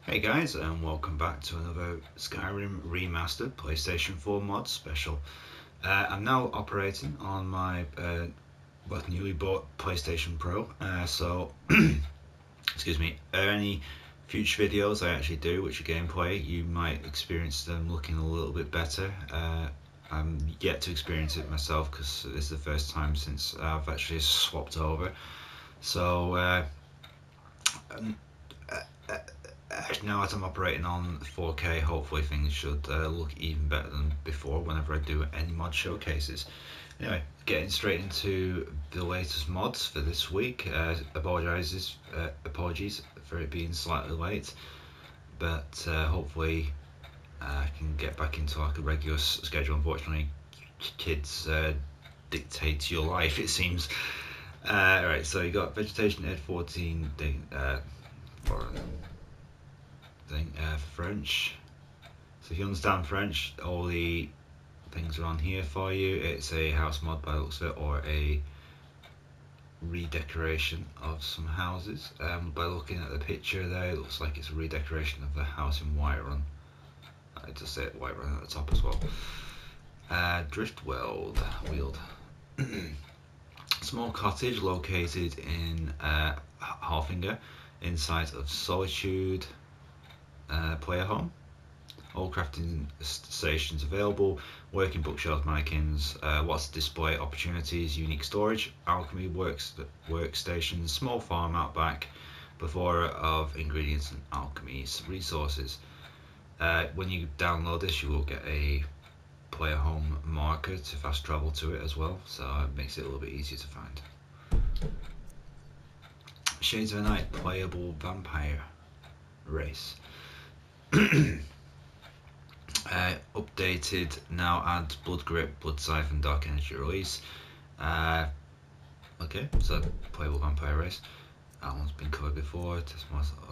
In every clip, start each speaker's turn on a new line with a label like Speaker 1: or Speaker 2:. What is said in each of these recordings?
Speaker 1: Hey guys, and welcome back to another Skyrim Remastered PlayStation 4 mod special. I'm now operating on my newly bought PlayStation Pro, so excuse me, any future videos I actually do which are gameplay, you might experience them looking a little bit better. I'm yet to experience it myself because this is the first time since I've actually swapped over. So now that I'm operating on 4K, hopefully things should look even better than before whenever I do any mod showcases. Anyway, getting straight into the latest mods for this week. Apologies for it being slightly late, but hopefully I can get back into like a regular schedule. Unfortunately, kids dictate your life, it seems. Right, so you got Vegetation Ed 14 French. So if you understand French, all the things are on here for you. It's a house mod by the looks of it, or a redecoration of some houses. By looking at the picture there, it looks like it's a redecoration of the house in Whiterun. I just say Whiterun at the top as well. Driftweld Wield. Small cottage located in Halfinger, inside of Solitude player home. All crafting stations available, working bookshelves, mannequins, lots of display opportunities, unique storage, alchemy workstations, small farm out back, plethora of ingredients and alchemy resources. When you download this, you will get a player home marker to fast travel to it as well, so it makes it a little bit easier to find. Shades of a Night playable vampire race. Updated now adds Blood Grip, Blood Siphon, Dark Energy Release. Okay, so playable vampire race. That one's been covered before.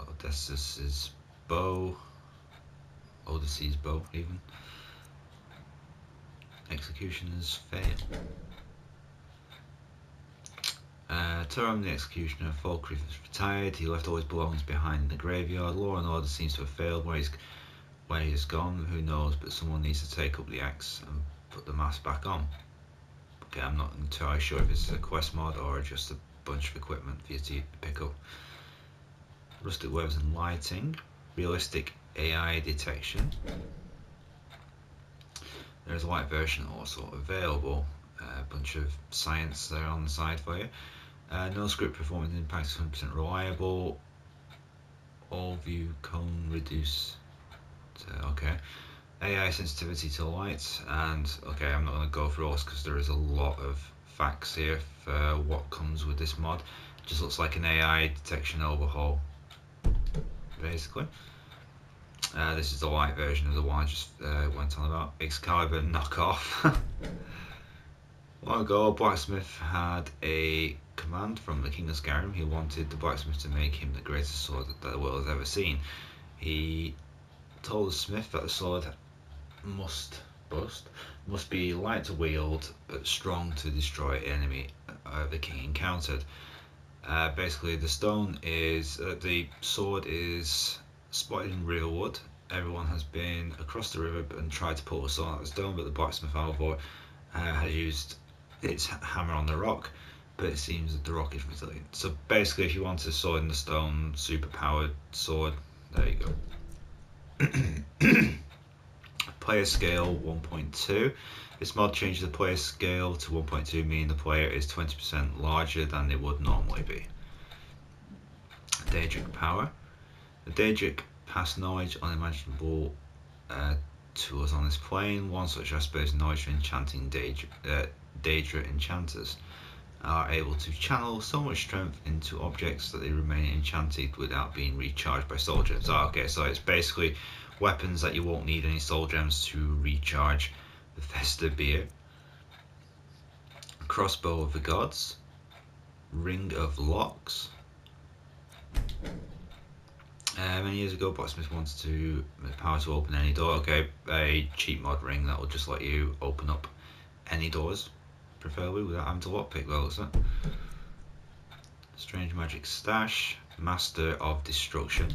Speaker 1: Odysseus' bow. Odyssey's bow, even. Executioner's Fate. Turam the Executioner, Falkreath has retired. He left all his belongings behind in the graveyard. Law and order seems to have failed. Where he has gone, who knows, but someone needs to take up the axe and put the mask back on. Okay, I'm not entirely sure if this is a quest mod or just a bunch of equipment for you to pick up. Rustic weapons and lighting, realistic AI detection. There's a light version also available. A bunch of science there on the side for you. No script performance impact, 100% reliable. All view cone reduce. Okay, AI sensitivity to light, and okay, I'm not going to go through all this because there is a lot of facts here for what comes with this mod. It just looks like an AI detection overhaul, basically. This is the light version of the one I just went on about. Excalibur knockoff. A while ago, a blacksmith had a command from the King of Skyrim. He wanted the blacksmith to make him the greatest sword that the world has ever seen. He told the smith that the sword must be light to wield but strong to destroy enemy the king encountered. Basically, the sword is spotted in Riverwood. Everyone has been across the river and tried to pull the sword out of the stone, but the blacksmith Alvor has used its hammer on the rock, but it seems that the rock is resilient. So basically, if you want a sword in the stone, super powered sword, there you go. Player scale 1.2. This mod changes the player scale to 1.2, meaning the player is 20% larger than they would normally be. Daedric power. The Daedric pass knowledge unimaginable tools on this plane. One such aspect is knowledge for enchanting Daedra enchanters are able to channel so much strength into objects that they remain enchanted without being recharged by soul gems. Okay, so it's basically weapons that you won't need any soul gems to recharge. The Festa Beer, Crossbow of the Gods, Ring of Locks. Many years ago, blacksmith wanted to have power to open any door. Okay, a cheap mod ring that will just let you open up any doors, preferably without having to lockpick. Well, looks like Strange Magic Stash, Master of Destruction.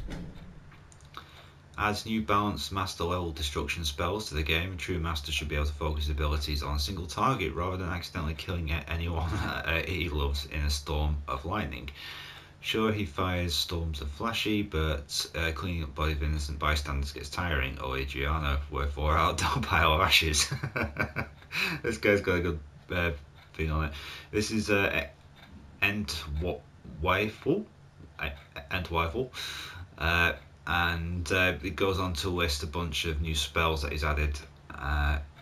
Speaker 1: Adds new balanced master level destruction spells to the game. A true master should be able to focus his abilities on a single target rather than accidentally killing anyone he loves in a storm of lightning. Sure, he fires storms of flashy, but cleaning up bodies of innocent bystanders gets tiring. Oh, Adriano, we're 4 out down pile of ashes. This guy's got a good thing on it. This is Entwifle. And it goes on to list a bunch of new spells that he's added.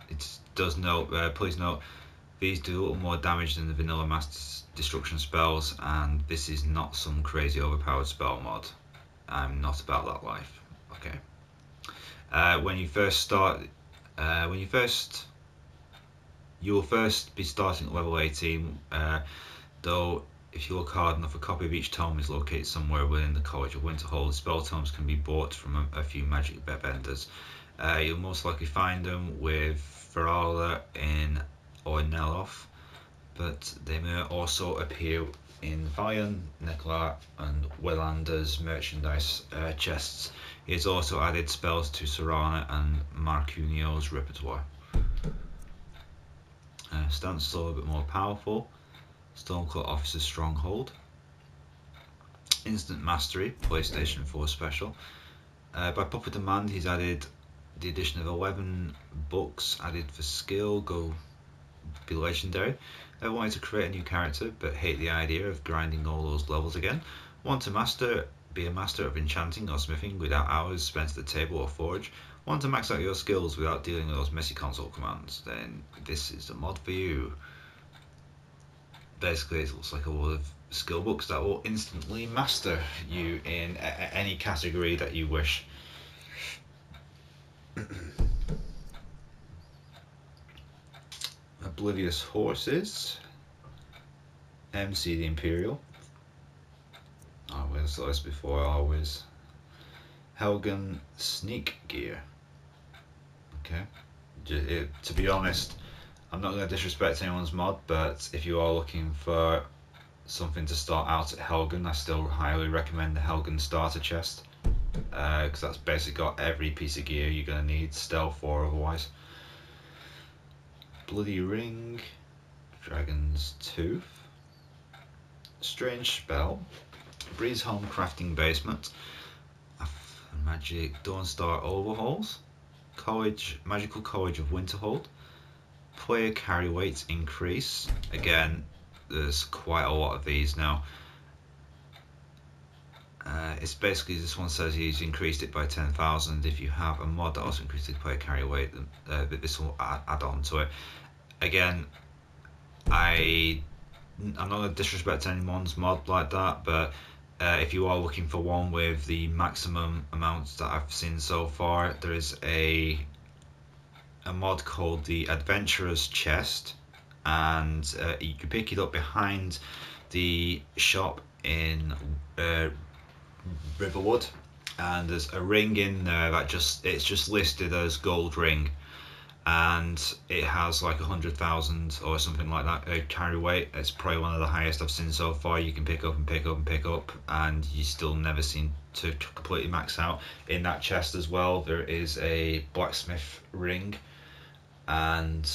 Speaker 1: It does note, please note, these do a little more damage than the vanilla master destruction spells, and this is not some crazy overpowered spell mod. I'm not about that life. Okay. When you first start, you will first be starting at level 18. Though, if you look hard enough, a copy of each tome is located somewhere within the College of Winterhold. Spell tomes can be bought from a few magic vendors. You'll most likely find them with Ferala in Orneloth, but they may also appear in Valiant, Neklar, and Wellander's merchandise chests. He has also added spells to Serana and Marcunio's repertoire. Stance is a little bit more powerful. Stormclaw Officer's Stronghold. Instant Mastery, PlayStation 4 special. By popular demand, he's added the addition of 11 books added for skill. Go be legendary. Ever wanted to create a new character but hate the idea of grinding all those levels again? Want to be a master of enchanting or smithing without hours spent at the table or forge? Want to max out your skills without dealing with those messy console commands? Then this is the mod for you. Basically, it looks like a lot of skill books that will instantly master you in any category that you wish. Oblivious Horses. MC the Imperial. I saw this before. Always. Helgen Sneak Gear. Okay. To be honest, I'm not going to disrespect anyone's mod, but if you are looking for something to start out at Helgen, I still highly recommend the Helgen starter chest, because that's basically got every piece of gear you're going to need, stealth or otherwise. Bloody Ring, Dragon's Tooth, Strange Spell, Breeze Home Crafting Basement, Magic Dawnstar Overhauls, Magical College of Winterhold, Player carry weight increase. Again, there's quite a lot of these now. It's basically, this one says he's increased it by 10,000. If you have a mod that also increases player carry weight, then this will add on to it. Again, I'm not going to disrespect anyone's mod like that, but if you are looking for one with the maximum amounts that I've seen so far, there is a mod called the Adventurer's Chest, and you can pick it up behind the shop in Riverwood, and there's a ring in there that it's just listed as gold ring, and it has like 100,000 or something like that carry weight. It's probably one of the highest I've seen so far. You can pick up and pick up and pick up, and you still never seem to completely max out. In that chest as well, there is a blacksmith ring, and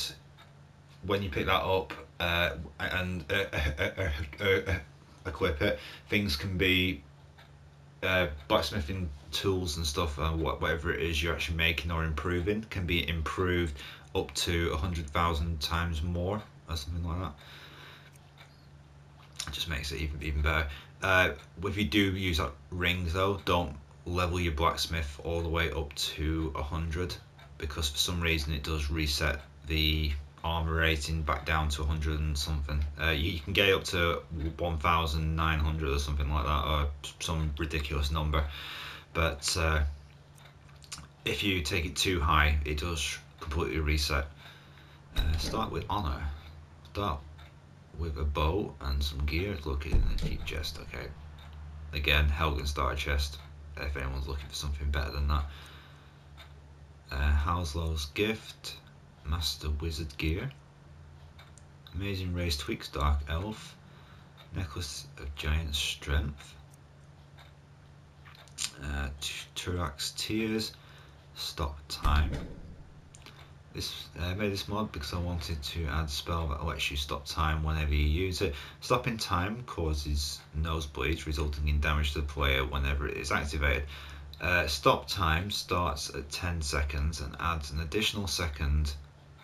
Speaker 1: when you pick that up and equip it, things can be blacksmithing tools and stuff, whatever it is you're actually making or improving, can be improved up to 100,000 times more or something like that. It just makes it even better. If you do use that ring though, don't level your blacksmith all the way up to 100, because for some reason it does reset the armor rating back down to 100 and something. You can get up to 1,900 or something like that, or some ridiculous number, but if you take it too high, it does completely reset. Start with honor. Start with a bow and some gear located in the cheap chest. Okay, again, Helgen starter chest, if anyone's looking for something better than that. Houslow's Gift, Master Wizard Gear, Amazing Race Tweaks Dark Elf, Necklace of Giant Strength, Turax Tears. Stop time. I made this mod because I wanted to add a spell that lets you stop time whenever you use it. Stopping time causes nosebleeds, resulting in damage to the player whenever it is activated. Stop time starts at 10 seconds and adds an additional second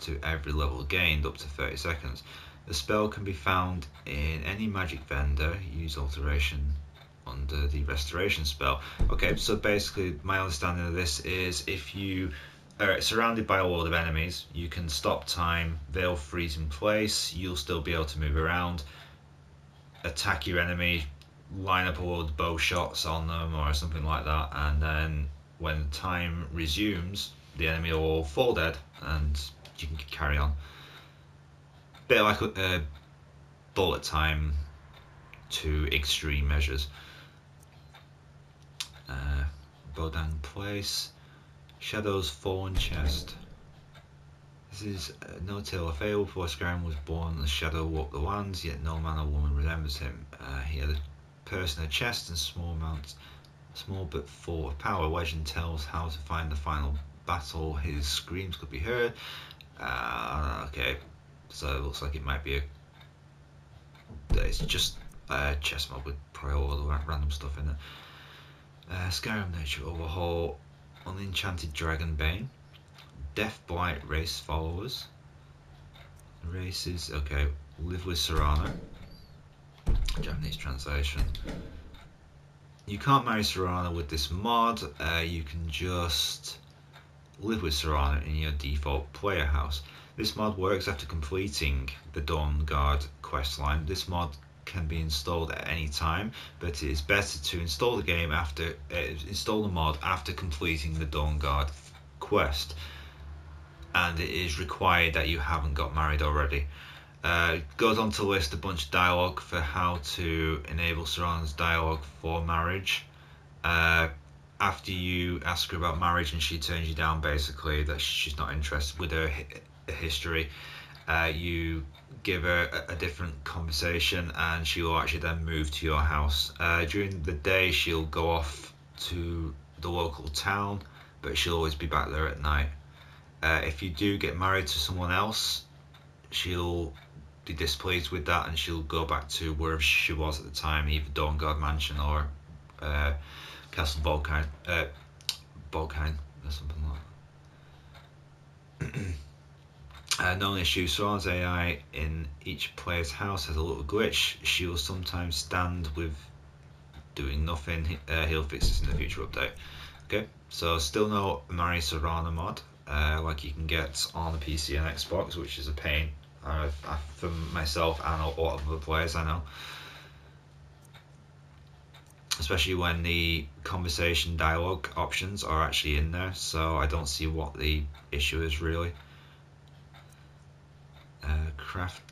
Speaker 1: to every level gained, up to 30 seconds. The spell can be found in any magic vendor. Use alteration under the restoration spell. Okay, so basically my understanding of this is if you are surrounded by a wall of enemies, you can stop time, they'll freeze in place, you'll still be able to move around, attack your enemy, line up a load of bow shots on them or something like that, and then when time resumes, the enemy will all fall dead and you can carry on. Bit like bullet time to extreme measures. Bodang Place. Shadow's Fallen Chest. This is no tale of fable. Before Skyrim was born, the Shadow walked the lands, yet no man or woman remembers him. He had a purse and a chest and small but full of power. Legend tells how to find the final battle. His screams could be heard. Okay, so it looks like it might be it's just a chest mob with probably all the random stuff in it. Skyrim Nature Overhaul. Unenchanted Dragonbane. Deathblight Race Followers. Races, okay. Live with Serana. Japanese translation. You can't marry Serana with this mod. You can just live with Serana in your default player house. This mod works after completing the Dawn Guard questline. This mod can be installed at any time, but it is better to install the mod after completing the Dawn Guard quest, and it is required that you haven't got married already. It goes on to list a bunch of dialogue for how to enable Serana's dialogue for marriage. After you ask her about marriage and she turns you down, basically that she's not interested with her history, you give her a different conversation and she will actually then move to your house. During the day she'll go off to the local town, but she'll always be back there at night. If you do get married to someone else, she'll be displeased with that and she'll go back to wherever she was at the time, either Dawnguard Mansion or Castle Volkine or something like that. Known issue, Serana's AI in each player's house has a little glitch. She will sometimes stand with doing nothing. He'll fix this in the future update. Okay, so still no Marry Serana mod like you can get on the PC and Xbox, which is a pain for myself and a lot of other players I know. Especially when the conversation dialogue options are actually in there, so I don't see what the issue is really.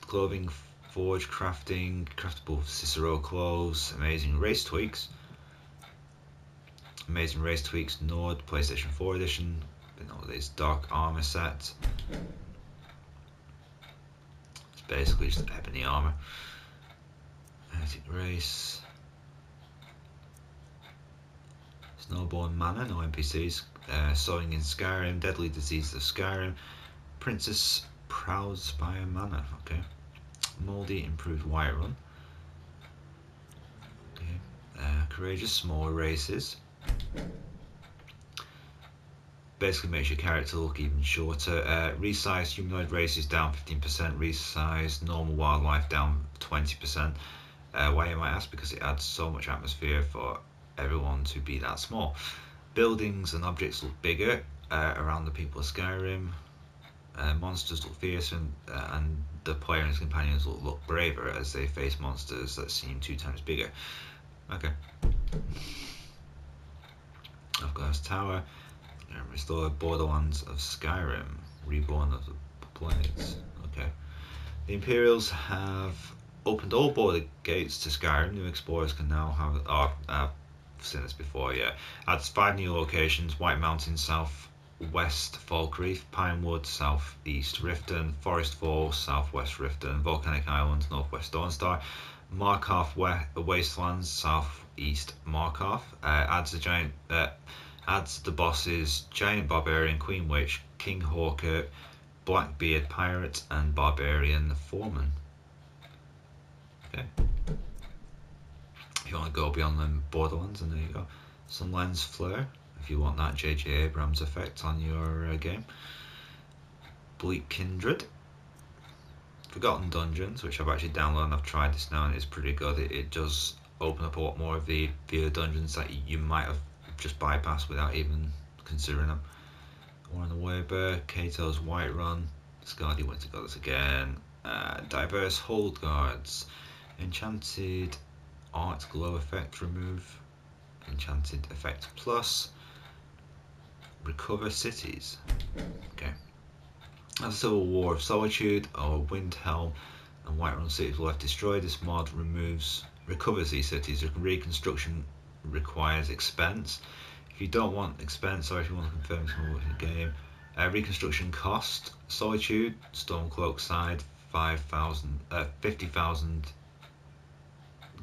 Speaker 1: Clothing forge crafting, craftable Cicero clothes, amazing race tweaks. Amazing race tweaks Nord, PlayStation 4 edition, this dark armor set. It's basically just ebony armor. Heretic race. Snowborn Manor, no NPCs. Sowing in Skyrim, Deadly Diseases of Skyrim. Princess Proudspire Manor, okay. Moldy, improved Whiterun. Okay. Courageous, smaller races. Basically makes your character look even shorter. Resized humanoid races down 15%, resized normal wildlife down 20%. Why you might ask? Because it adds so much atmosphere for everyone to be that small. Buildings and objects look bigger around the people of Skyrim. Monsters look fierce and the player and his companions look braver as they face monsters that seem 2 times bigger. Okay. Glass Tower. Restore Borderlands of Skyrim. Reborn of the Blades. Okay. The Imperials have opened all border gates to Skyrim. New explorers can now have... Oh, I've seen this before, yeah. Adds 5 new locations. White Mountain, southwest Falkreath. Pinewood, southeast Riften. Forest Falls, southwest Riften. Volcanic Islands, northwest Dawnstar. Markov Wastelands, Southeast Markov, adds the bosses Giant Barbarian, Queen Witch, King Hawker, Blackbeard Pirate, and Barbarian Foreman. Okay. If you want to go beyond the Borderlands, and there you go. Some Lens Flare, if you want that J.J. Abrams effect on your game. Bleak Kindred. Forgotten Dungeons, which I've actually downloaded and I've tried this now and it's pretty good. It does open up a lot more of the dungeons that you might have just bypassed without even considering them. Warren the Weber, Kato's Whiterun, Scardy Winter Goddess again, Diverse Hold Guards, Enchanted Art Glow Effect remove, Enchanted Effect Plus, Recover Cities. Okay. As Civil War of Solitude or Windhelm and Whiterun cities will have destroyed. This mod recovers these cities. Reconstruction requires expense. If you don't want expense, or if you want to confirm some in the game, reconstruction cost: Solitude, Stormcloak side 50,000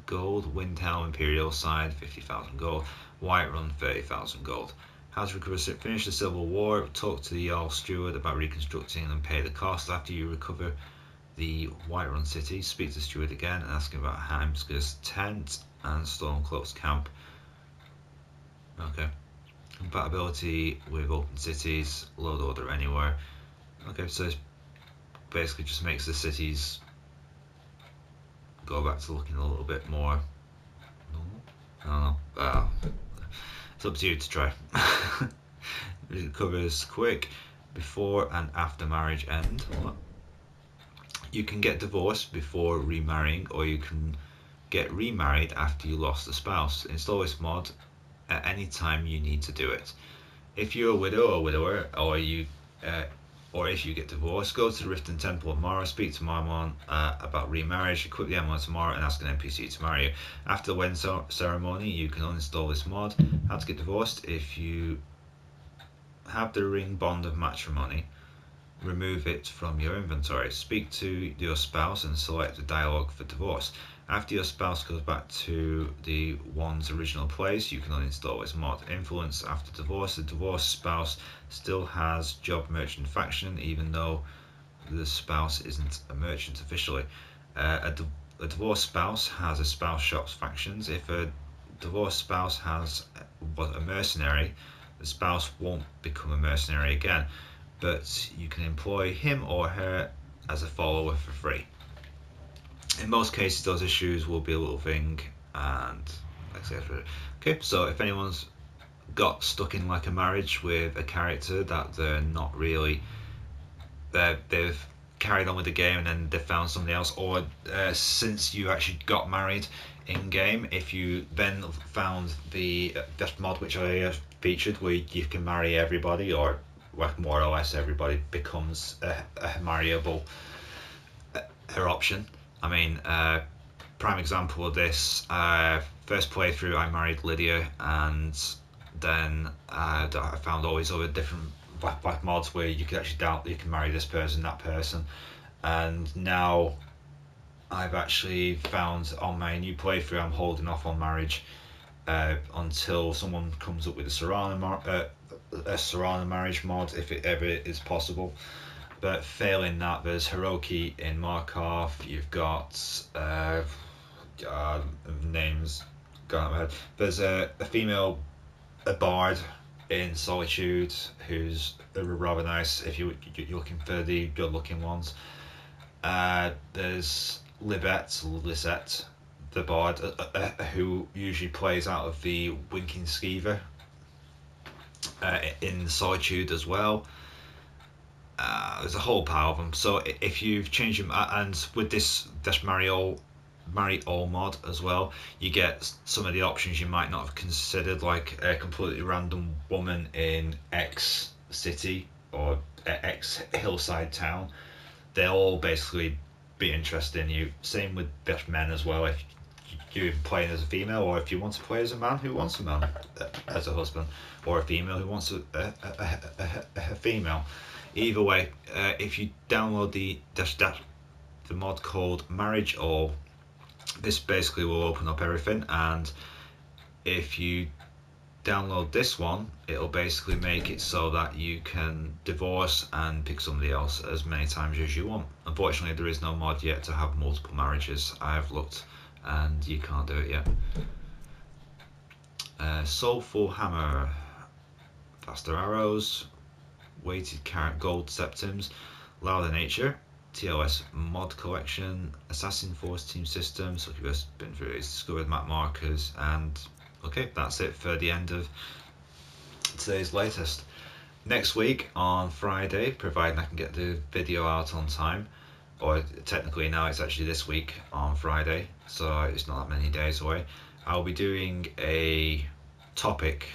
Speaker 1: gold. Windhelm Imperial side 50,000 gold. Whiterun 30,000 gold. How to recover? Finish the Civil War. Talk to the Jarl Steward about reconstructing and pay the cost. After you recover the Whiterun city, speak to the Steward again and ask him about Heimskir's tent and Stormcloak's camp. Okay. Compatibility with open cities, load order anywhere. Okay, so it basically just makes the cities go back to looking a little bit more normal. I don't know. It's up to you to try. It covers quick before and after marriage end. What? You can get divorced before remarrying, or you can get remarried after you lost a spouse. Install this mod at any time you need to do it. If you're a widow or widower, or if you get divorced, go to the Riften Temple of Mara, speak to Marmon about remarriage, equip the M1 tomorrow and ask an NPC to marry you. After the wedding ceremony, you can uninstall this mod. How to get divorced: if you have the ring bond of matrimony, remove it from your inventory. Speak to your spouse and select the dialogue for divorce. After your spouse goes back to the one's original place, you can uninstall this mod. Influence after divorce: the divorced spouse still has job merchant faction, even though the spouse isn't a merchant officially. A divorced spouse has a spouse shops factions. If a divorced spouse was a mercenary, the spouse won't become a mercenary again, but you can employ him or her as a follower for free. In most cases, those issues will be a little thing, and etc. Okay, so if anyone's got stuck in like a marriage with a character that they're not really, they've carried on with the game and then they've found somebody else, or since you actually got married in game, if you then found the best mod which I featured, where you can marry everybody, or like more or less everybody becomes a marryable option. I mean, prime example of this, first playthrough I married Lydia, and then I found all these other different black mods where you could actually you can marry this person, that person, and now I've actually found on my new playthrough I'm holding off on marriage until someone comes up with a Serana marriage mod, if it ever is possible. But failing that, there's Hiroki in Markov. You've got names gone out of my head. There's a bard in Solitude who's rather nice if you're looking for the good looking ones. There's Lisette, the bard, who usually plays out of the Winking Skeever in Solitude as well. There's a whole pile of them. So if you've changed them, and with this marry all mod as well, you get some of the options you might not have considered, like a completely random woman in X city or X hillside town. They'll all basically be interested in you. Same with best men as well. If you're playing as a female, or if you want to play as a man who wants a man as a husband, or a female who wants a female. Either way, if you download the mod called Marriage All, this basically will open up everything, and if you download this one, it'll basically make it so that you can divorce and pick somebody else as many times as you want. Unfortunately, there is no mod yet to have multiple marriages. I've looked and you can't do it yet. Soulful Hammer, Faster Arrows, Weighted Carrot Gold Septims, Louder Nature, TOS Mod Collection, Assassin Force Team System, so you've just been through these, discovered map markers, and okay, that's it for the end of today's latest. Next week on Friday, providing I can get the video out on time, or technically now it's actually this week on Friday, so it's not that many days away, I'll be doing a topic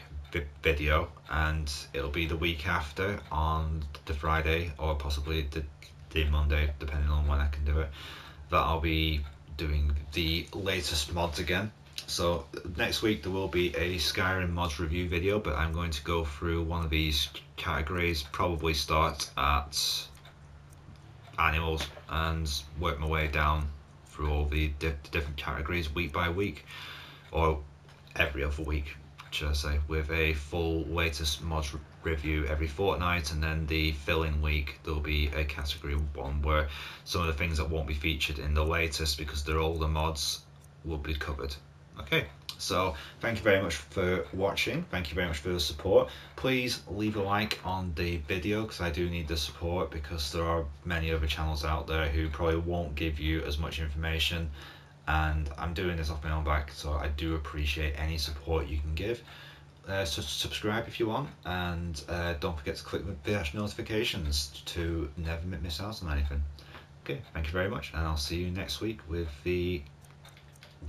Speaker 1: video, and it'll be the week after on the Friday, or possibly the Monday, depending on when I can do it, that I'll be doing the latest mods again. So next week there will be a Skyrim mods review video, but I'm going to go through one of these categories, probably start at animals and work my way down through all the different categories week by week, or every other week, should I say, with a full latest mods review every fortnight, and then the fill-in week there'll be a category one where some of the things that won't be featured in the latest because they're older mods will be covered. Okay, so thank you very much for watching, thank you very much for the support. Please leave a like on the video because I do need the support, because there are many other channels out there who probably won't give you as much information, and I'm doing this off my own back, so I do appreciate any support you can give. So subscribe if you want, and don't forget to click the notifications to never miss out on anything. Okay, thank you very much, and I'll see you next week with the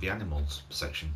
Speaker 1: animals section.